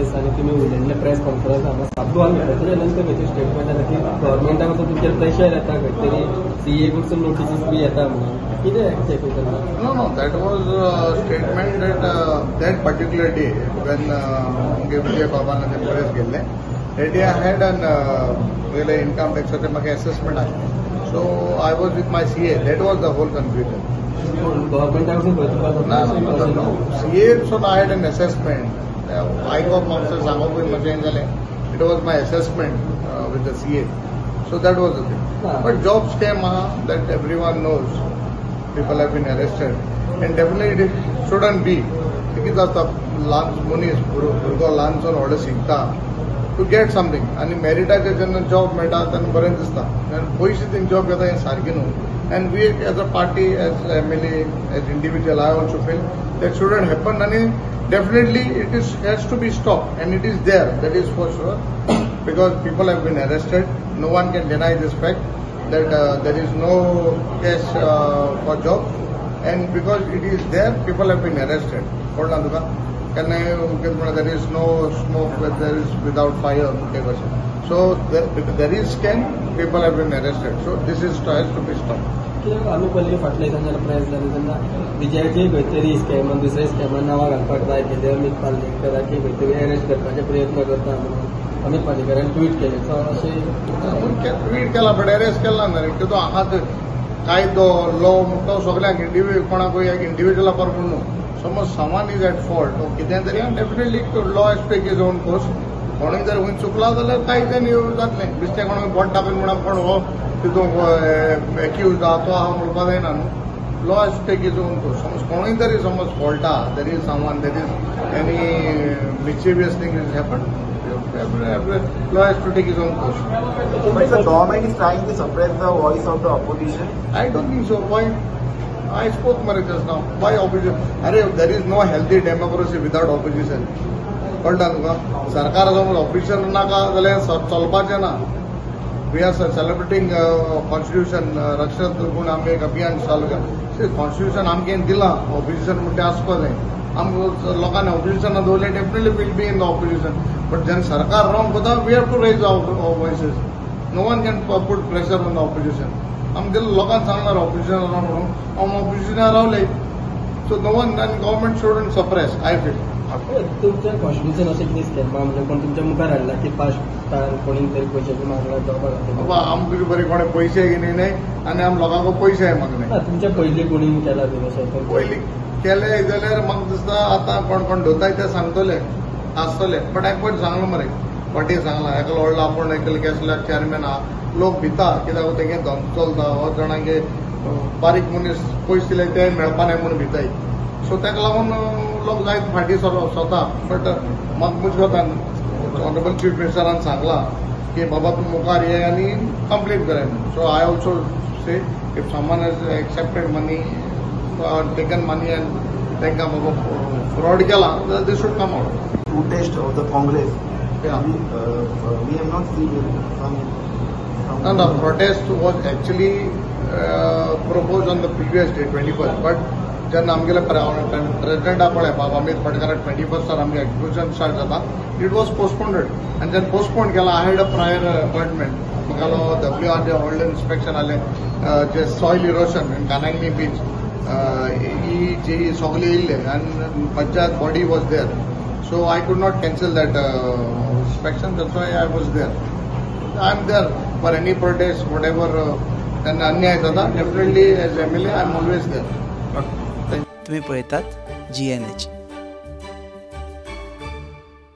दीस आनी तुमी उलयल्ले press conference हांगा साबून तेजे नंतर खंयची स्टेटमेंट आसा की गव्हर्मेंटान असो तुमचेर प्रेशर येता खंय तरी सीए कडसून नोटिसीस बी येता म्हणून कितें चेक करता? No, that was a statement that particular day when Vijay Baban had press गेल्ले. That day I had an really income tax assessment आसलें. So I was with my CA. That was the whole confusion. No. CA so I had an assessment. I got master सांगोपन change जालें. It was my assessment with the CA. So that was the thing. But jobs came that everyone knows. People have been arrested, and definitely it shouldn't be. Because of the lance munis, भुरगो ल्हानसून व्हडलो शिकता to get something, आणि मेरिटाचे जेन्ना job मेळटा तेन्ना बरें दिसता. आनी पयशे तीन जॉब घेता हें सारकें न्हू. And we as a party, as MLA, as individual, I also feel that shouldn't happen. And definitely it has to be stopped, and it is there. That is for sure, because people have been arrested. No one can deny this fact that there is no case for job, and because it is there, people have been arrested. Hold on, there is no smoke, there is without fire. So there is scan, people have been arrested. So this is has to be stopped. आम्ही पयलीं फाटल्या दिसांनी press जाली तेन्ना विजयाची खंय तरी स्कॅमान दुसऱ्या स्कॅमान नांवां घालपाक जाय केले अमित पालयेकराची खंय तरी अरेस्ट करपाचे प्रयत्न करता म्हणून अमित पालयेकरान ट्वीट केलें. सो अशें ट्वीट केला बट अरेस्ट केला ना रे. तो आहात कायदो लॉ तो सगळ्यांक कोणाकूय एक इंडिव्हिज्युअला परपूर न्हू. समज someone is at fault or कितें तरी definitely law has to take his own course. कोणूय जर खंय चुकला जाल्यार कांय तें जातलें. बिश्टें कोणाक बोट दाखयन म्हणून कोण हो तितून एक्यूज आहा तो आहा म्हणपाक जायना न्हू. Law has to take his own course. समज कोणूय तरी समज फॉल्ट आहा, there is someone, there is any mischievous thing is happen, law has to take his own course. But the government is trying to suppress the voice of the opposition. I don't think so. Why? I spoke just now. Why opposition? There is no healthy democracy without opposition. कळटा तुका? सरकार समज official नाका जाल्यार चलपाचें ना. We are celebrating constitution, रक्षण करून आमी एक अभियान चालू केलें. कॉन्स्टिट्यूशन आमकें दिलां, ऑपोजिशन म्हणटा तें आसपा जाय. आमकां लोकांनी ऑपोजिशन दवरलें, definitely will be in the opposition. But जेन्ना सरकार रॉंग करता, we have to raise our voices. No one can put pressure on the opposition. आमी दिल्लो लोकांक सांगणार ऑपोजिशन राव म्हणून, आमी ऑपोजिशनाक रावले. सो नो वन आनी government shouldn't suppress, I feel. तुमचें कॉन्स्टिट्यूशन अशें कितें स्कॅमा म्हणजे कोण तुमच्या मुखार हाडला की पास्ट कोणी तरी पयशे मागला जॉबाक बाबा आमकां बरें कोणें पयशे घेयनाय आनी आमी लोकांक पयशे मागनाय. तुमच्या पयलीं कोणी केला बी अशें पयलीं केले जाल्यार म्हाका दिसता आतां कोण कोण दोताय ते सांगतले आसतले. बट हांवें पयलीं सांगलो मरे फाटीं सांगलां एकलो व्हडलो आपूण एकलो केसल्याक चॅरमॅन आहा. लोक भिता कित्याक तेगे धंदो चलता, हो जाणांगे बारीक मनीस पयशे दिले ते मेळपा नाय म्हणून भिताय. सो ताका लागून लोक जायत फाटीं स्वता. बट म्हाका मुजगतान ऑनरेबल चीफ मिनिस्टरान सांगला की बाबा तूं मुखार ये आनी कंप्लेन कराय. So I also say if someone has accepted money, taken money and तांकां बाबा फ्रॉड केला जाल्यार they should come out. Protest of the Congress. Yeah. We have not seen from. No, the protest was actually proposed on the previous day, 21st. But जेन्ना आमगेले प्रेसिडेंटा पळय बाबा Amit पाटकराक 21st आमगे execution start जाता, it was postponed. आनी जेन्ना postpone केला, I had a prior appointment. म्हाका WRJ व्हडलें इन्स्पेक्शन जालें जे सॉयल इरोशन इन कानांगनी बीच ही सगळे येयल्ले आनी panchayat body was there. So I could not cancel that inspection. That's why I was there. I am there for any protest whatever तेन्ना अन्याय जाता. Definitely as MLA I am always there. तुम्ही पळयतात GNH.